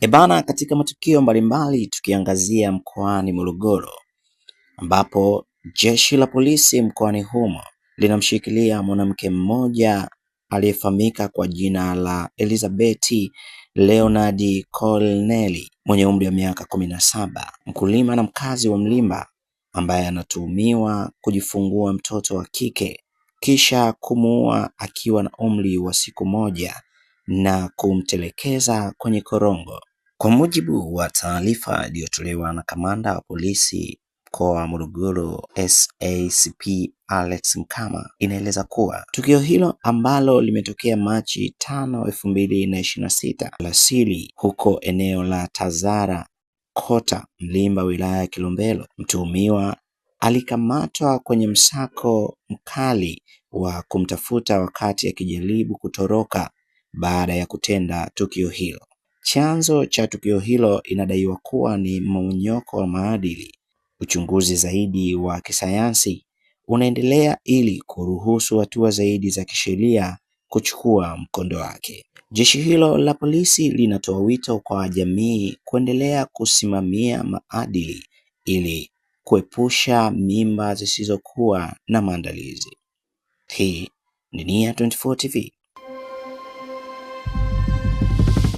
Ebana, katika matukio mbalimbali tukiangazia mkoani Morogoro ambapo jeshi la polisi mkoani humo linamshikilia mwanamke mmoja aliyefahamika kwa jina la Elizabeth Leonard Corneli mwenye umri wa miaka 17, mkulima na mkazi wa Mlimba ambaye anatuhumiwa kujifungua mtoto wa kike kisha kumuua akiwa na umri wa siku moja na kumtelekeza kwenye korongo. Kwa mujibu wa taarifa iliyotolewa na kamanda wa polisi mkoa wa Morogoro SACP Alex Mkama, inaeleza kuwa tukio hilo ambalo limetokea Machi 5, 2026 alasiri huko eneo la Tazara Kota Mlimba wilaya ya Kilombero, mtuhumiwa alikamatwa kwenye msako mkali wa kumtafuta wakati akijaribu kutoroka baada ya kutenda tukio hilo. Chanzo cha tukio hilo inadaiwa kuwa ni mmomonyoko wa maadili. Uchunguzi zaidi wa kisayansi unaendelea ili kuruhusu hatua zaidi za kisheria kuchukua mkondo wake. Jeshi hilo la polisi linatoa wito kwa jamii kuendelea kusimamia maadili ili kuepusha mimba zisizokuwa na maandalizi. Hii ni Nia 24 TV.